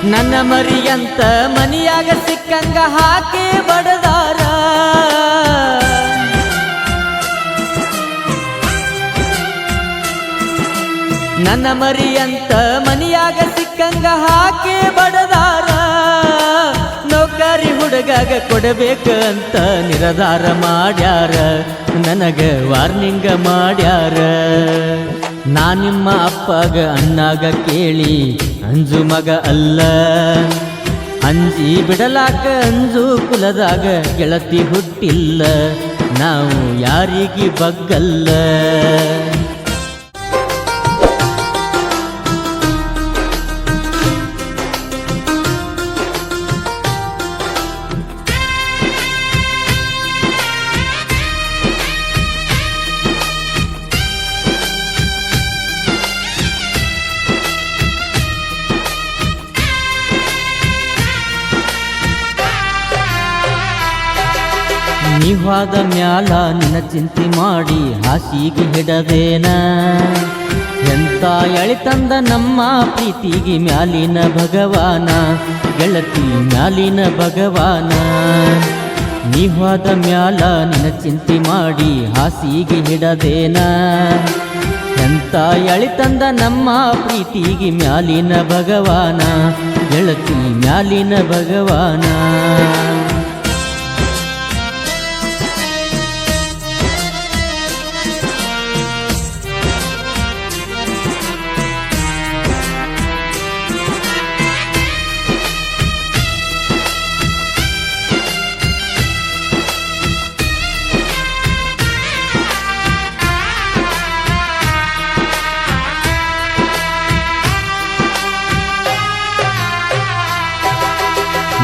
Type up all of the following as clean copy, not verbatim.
ನನ್ನ ಮರಿಯಂತ ಮನಿಯಾಗ ಸಿಕ್ಕಂಗ ಹಾಕಿ ಬಡದಾರ. ನನ್ನ ಮರಿಯಂತ ಮನಿಯಾಗ ಸಿಕ್ಕಂಗ ಹಾಕಿ ಬಡದಾರ. ನೌಕರಿ ಹುಡುಗಾಗ ಕೊಡಬೇಕಂತ ನಿರ್ಧಾರ ಮಾಡ್ಯಾರ, ನನಗ ವಾರ್ನಿಂಗ ಮಾಡ್ಯಾರ. ನಾ ನಿಮ್ಮ ಅಪ್ಪಗ ಅಣ್ಣಾಗ ಕೇಳಿ ಅಂಜು ಮಗ ಅಲ್ಲ, ಅಂಜಿ ಬಿಡಲಾಕ ಅಂಜು ಕುಲದಾಗ ಗೆಳತಿ ಹುಟ್ಟಿಲ್ಲ, ನಾವು ಯಾರಿಗೆ ಬಗ್ಗಲ್ಲ. ನೀವಾದ ಮ್ಯಾಲ ನಿನ್ನ ಚಿಂತೆ ಮಾಡಿ ಹಾಸಿಗೆ ಹಿಡದೇನ. ಎಂತ ಎಳಿತಂದ ನಮ್ಮ ಪ್ರೀತಿಗೆ ಮ್ಯಾಲಿನ ಭಗವಾನ, ಗೆಳತಿ ಮ್ಯಾಲಿನ ಭಗವಾನ. ನೀವಾದ ಮ್ಯಾಲ ನಿನ್ನ ಚಿಂತೆ ಮಾಡಿ ಹಾಸಿಗೆ ಹಿಡದೇನ. ಎಂತ ಎಳಿತಂದ ನಮ್ಮ ಪ್ರೀತಿಗೆ ಮ್ಯಾಲಿನ ಭಗವಾನ, ಗೆಳತಿ ಮ್ಯಾಲಿನ ಭಗವಾನ.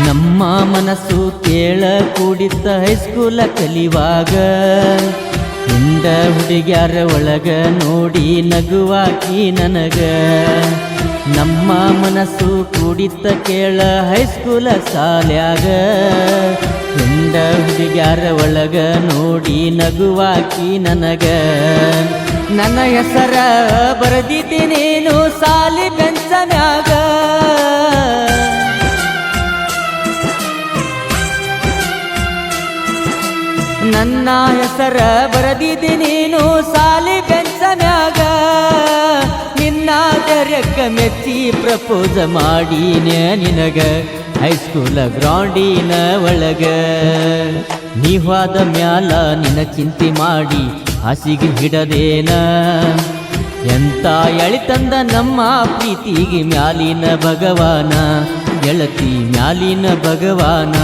ನಮ್ಮ ಮನಸ್ಸು ಕೇಳ ಕೂಡಿತ್ತ ಹೈಸ್ಕೂಲ ಕಲಿವಾಗ, ಹಿಂದ ಹುಡುಗ್ಯಾರ ಒಳಗ ನೋಡಿ ನಗುವಾಕಿ ನನಗ. ನಮ್ಮ ಮನಸ್ಸು ಕೂಡಿತ್ತ ಕೇಳ ಹೈಸ್ಕೂಲ ಸಾಲ್ಯಾಗ, ಹಿಂದ ಹುಡುಗ್ಯಾರ ಒಳಗ ನೋಡಿ ನಗುವಾಕಿ ನನಗ. ನನ್ನ ಹೆಸರ ಬರೆದಿದ್ದೀನೇನು ಸಾಲಿ ಬೆಂಚ ಮ್ಯಾಗ. ನನ್ನ ಹೆಸರ ಬರೆದಿದ್ದೀನೇನು ಸಾಲಿ ಬೆಂಚ ಮ್ಯಾಗ. ನಿನ್ನ ಧೈರ್ಯಕ್ಕ ಮೆಚ್ಚಿ ಪ್ರಪೋಸ್ ಮಾಡೀನೆ ನಿನಗ ಹೈಸ್ಕೂಲ ಗ್ರೌಂಡಿನ ಒಳಗ. ನೀವಾದ ಮ್ಯಾಲ ನಿನ್ನ ಚಿಂತೆ ಮಾಡಿ ಹಾಸಿಗೆ ಹಿಡದೇನ. ಎಂತ ಎಳಿತಂದ ನಮ್ಮ ಪ್ರೀತಿಗೆ ಮ್ಯಾಲಿನ ಭಗವಾನ, ಗೆಳತಿ ಮ್ಯಾಲಿನ ಭಗವಾನ.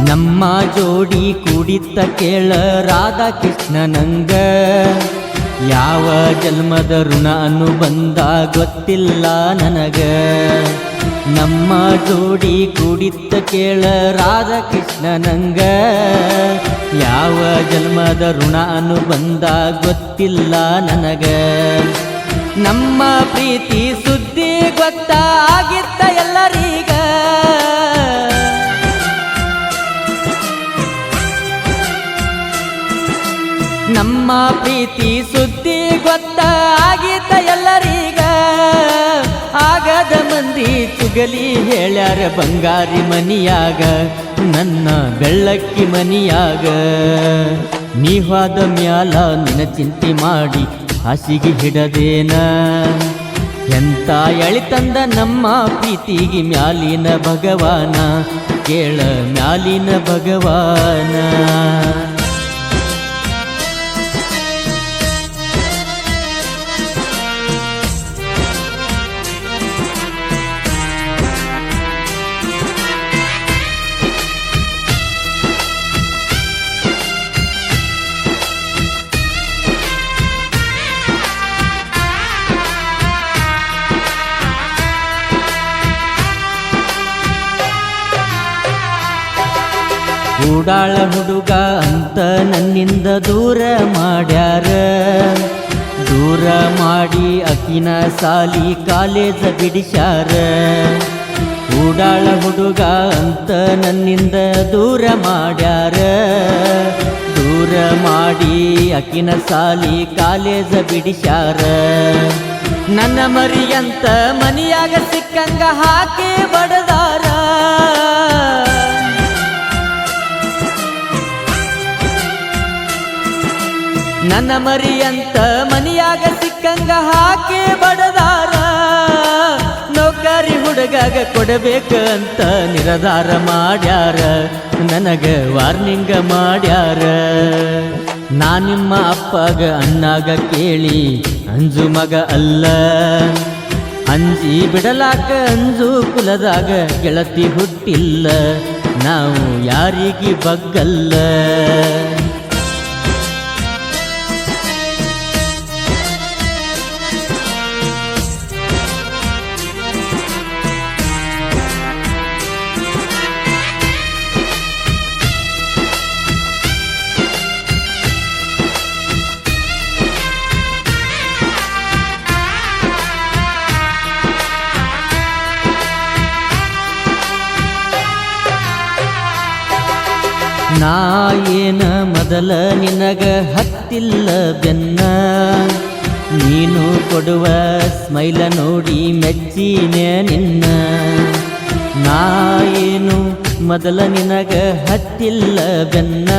ನಮ್ಮ ಜೋಡಿ ಕೂಡಿತ್ತ ಕೇಳ ರಾಧಾಕೃಷ್ಣನಂಗ. ಯಾವ ಜನ್ಮದ ಋಣ ಅನುಬಂಧ ಗೊತ್ತಿಲ್ಲ ನನಗ. ನಮ್ಮ ಜೋಡಿ ಕೂಡಿತ್ತ ಕೇಳ ರಾಧಾಕೃಷ್ಣನಂಗ. ಯಾವ ಜನ್ಮದ ಋಣ ಅನುಬಂಧ ಗೊತ್ತಿಲ್ಲ ನನಗ. ನಮ್ಮ ಪ್ರೀತಿ ಸುದ್ದಿ ಗೊತ್ತಾಗಿತ್ತ ಎಲ್ಲರೀಗ. ನಮ್ಮ ಪ್ರೀತಿ ಸುದ್ದಿ ಗೊತ್ತಾಗಿತ್ತ ಎಲ್ಲರೀಗ. ಆಗದ ಮಂದಿ ಚುಗಲಿ ಹೇಳ್ಯಾರ ಬಂಗಾರಿ ಮನಿಯಾಗ, ನನ್ನ ಬೆಳ್ಳಕ್ಕಿ ಮನಿಯಾಗ. ನೀವಾದ ಮ್ಯಾಲ ನಿನ್ನ ಚಿಂತೆ ಮಾಡಿ ಹಾಸಿಗೆ ಹಿಡದೇನ. ಎಂತ ಎಳಿತಂದ ನಮ್ಮ ಪ್ರೀತಿಗೆ ಮ್ಯಾಲಿನ ಭಗವಾನ, ಕೇಳ ಮ್ಯಾಲಿನ ಭಗವಾನ. ಕೂಡಾಳ ಹುಡುಗ ಅಂತ ನನ್ನಿಂದ ದೂರ ಮಾಡ್ಯಾರ, ದೂರ ಮಾಡಿ ಅಕಿನ ಸಾಲಿ ಕಾಲೇಜ ಬಿಡಿಸ್ಯಾರ. ಕೂಡಾಳ ಹುಡುಗ ಅಂತ ನನ್ನಿಂದ ದೂರ ಮಾಡ್ಯಾರ, ದೂರ ಮಾಡಿ ಅಕಿನ ಸಾಲಿ ಕಾಲೇಜ ಬಿಡಿಸ್ಯಾರ. ನನ್ನ ಮರಿಯಂತ ಮನಿಯಾಗ ಸಿಕ್ಕಂಗ ಹಾಕಿ ಬಡದಾರ, ನನ್ನ ಮರಿಯಂತ ಮನಿಯಾಗ ಸಿಕ್ಕಂಗ ಹಾಕಿ ಬಡದಾರ. ನೌಕರಿ ಹುಡುಗಾಗ ಕೊಡಬೇಕಂತ ನಿರ್ಧಾರ ಮಾಡ್ಯಾರ, ನನಗ ವಾರ್ನಿಂಗ ಮಾಡ್ಯಾರ. ನಾ ನಿಮ್ಮ ಅಪ್ಪಗ ಅಣ್ಣಾಗ ಕೇಳಿ ಅಂಜು ಮಗ ಅಲ್ಲ, ಅಂಜಿ ಬಿಡಲಾಕ ಅಂಜು ಕುಲದಾಗ ಗೆಳತಿ ಹುಟ್ಟಿಲ್ಲ, ನಾವು ಯಾರಿಗೆ ಬಗ್ಗಲ್ಲ. ನಾ ಏನ ಮೊದಲ ನಿನಗ ಹತ್ತಿಲ್ಲ ಬೆನ್ನ, ನೀನು ಕೊಡುವ ಸ್ಮೈಲ ನೋಡಿ ಮೆಚ್ಚಿನೆ ನಿನ್ನ. ನಾ ಏನು ಮೊದಲ ನಿನಗ ಹತ್ತಿಲ್ಲ ಬೆನ್ನ,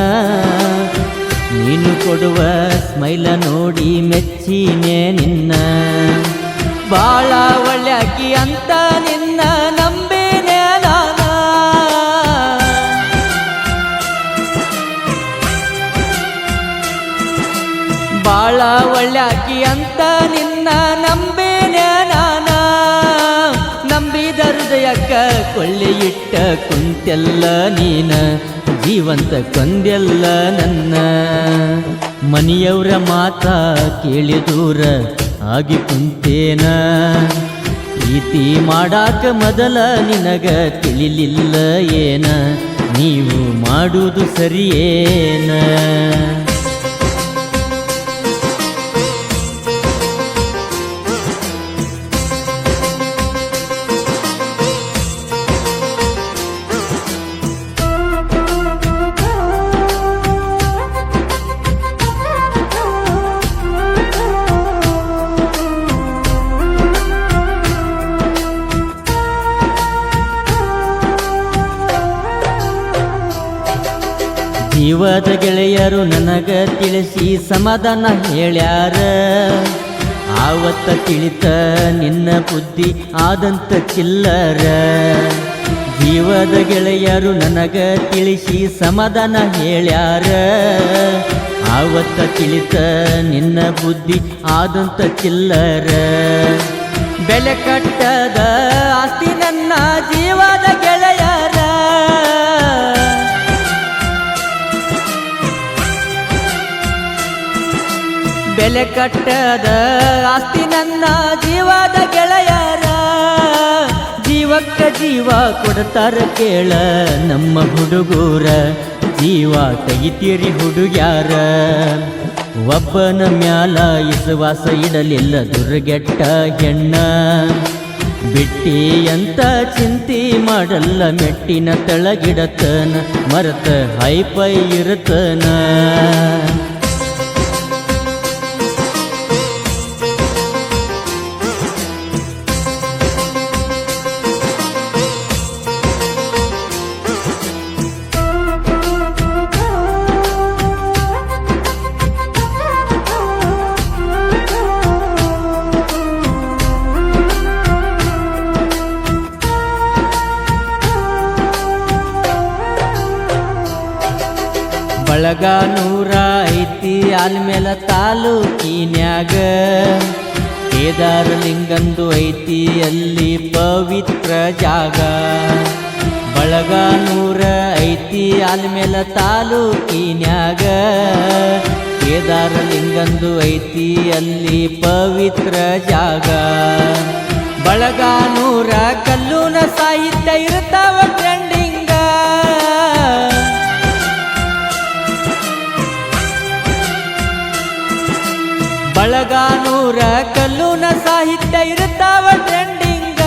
ನೀನು ಕೊಡುವ ಸ್ಮೈಲ ನೋಡಿ ಮೆಚ್ಚಿನೆ ನಿನ್ನ. ಬಾಳ ಒಳ್ಳೆಕಿ ಅಂತ ನಿನ್ನ ನಂಬಿನೆ ನಾನ, ಬಾಳ ಒಳ್ಳೆಕಿ ಅಂತ ನಿನ್ನ ನಂಬಿನೆ ನಾನ. ನಂಬಿದ ಹೃದಯಕ್ಕ ಕೊಳ್ಳಿ ಇಟ್ಟ ಕುಂತೆಲ್ಲ ನೀನ, ಜೀವಂತ ಕೊಂದೆಲ್ಲ ನನ್ನ. ಮನೆಯವರ ಮಾತ ಕೇಳಿ ದೂರ ಆಗಿ ಕುಂತೇನ, ಪ್ರೀತಿ ಮಾಡಾಕ ಮೊದಲ ನಿನಗ ತಿಳಿಲಿಲ್ಲ ಏನ, ನೀವು ಮಾಡುವುದು ಸರಿಯೇನ. ಜೀವದ ಗೆಳೆಯರು ನನಗ ತಿಳಿಸಿ ಸಮಾಧಾನ ಹೇಳ್ಯಾರ, ಆವತ್ತ ತಿಳಿತ ನಿನ್ನ ಬುದ್ಧಿ ಆದಂತ ಚಿಲ್ಲರ. ಜೀವದ ಗೆಳೆಯರು ನನಗ ತಿಳಿಸಿ ಸಮಾಧಾನ ಹೇಳ್ಯಾರ, ಆವತ್ತ ತಿಳಿತ ನಿನ್ನ ಬುದ್ಧಿ ಆದಂತ ಚಿಲ್ಲರ. ಬೆಲೆ ಕಟ್ಟದ ಆಸ್ತಿ ನನ್ನ ಜೀವದ ಗೆಳೆಯರ, ಬೆಲೆ ಕಟ್ಟದ ಆಸ್ತಿ ನನ್ನ ಜೀವದ ಗೆಳೆಯರ. ಜೀವಕ್ಕ ಜೀವ ಕೊಡ್ತಾರ ಕೇಳ ನಮ್ಮ ಹುಡುಗೂರ, ಜೀವ ತೆಗಿತೀರಿ ಹುಡುಗ್ಯಾರ. ಒಬ್ಬನ ಮ್ಯಾಲ ವಿಶ್ವಾಸ ಇಡಲಿಲ್ಲ ದುರ್ಗೆಟ್ಟ ಹೆಣ್ಣ, ಬಿಟ್ಟಿ ಅಂತ ಚಿಂತಿ ಮಾಡಲ್ಲ ಮೆಟ್ಟಿನ ತಳಗಿಡತನ, ಮರತ ಹೈಪೈ ಇರತನ. ಬಳಗ 105 ಆಲ್ಮೇಲ ತಾಲೂಕಿನ್ಯಾಗ, ಕೇದಾರ ಲಿಂಗಂದು ಐತಿ ಅಲ್ಲಿ ಪವಿತ್ರ ಜಾಗ. ಬಳಗ 105 ಆಲ್ಮೇಲ ತಾಲೂಕಿನ್ಯಾಗ, ಕೇದಾರ ಲಿಂಗಂದು ಐತಿ ಅಲ್ಲಿ ಪವಿತ್ರ ಜಾಗ. ಬಳಗ 100 ಕಲ್ಲೂನ ಸಾಹಿತ್ಯ ಇರ್ತಾವ ಟ್ರೆಂಡಿಂಗ, ಬಳಗಾನೂರ ಕಲ್ಲೂನ ಸಾಹಿತ್ಯ ಇರ್ತಾವ ಟ್ರೆಂಡಿಂಗ,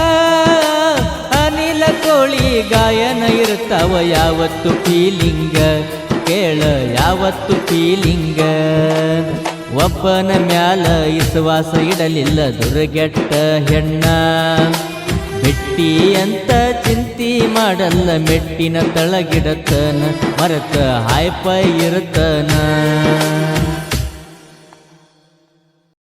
ಅನಿಲ ಕೋಳಿ ಗಾಯನ ಇರ್ತಾವ ಯಾವತ್ತು ಫೀಲಿಂಗ, ಕೇಳ ಯಾವತ್ತು ಫೀಲಿಂಗ. ಒಬ್ಬನ ಮ್ಯಾಲ ವಿಶ್ವಾಸ ಇಡಲಿಲ್ಲ ದುರ್ಗೆಟ್ಟ ಹೆಣ್ಣ, ಮೆಟ್ಟಿ ಅಂತ ಚಿಂತಿ ಮಾಡಲ್ಲ ಮೆಟ್ಟಿನ ತಳಗಿಡತನ, ಮರತ ಹಾಯ್ಪ ಇರತನ.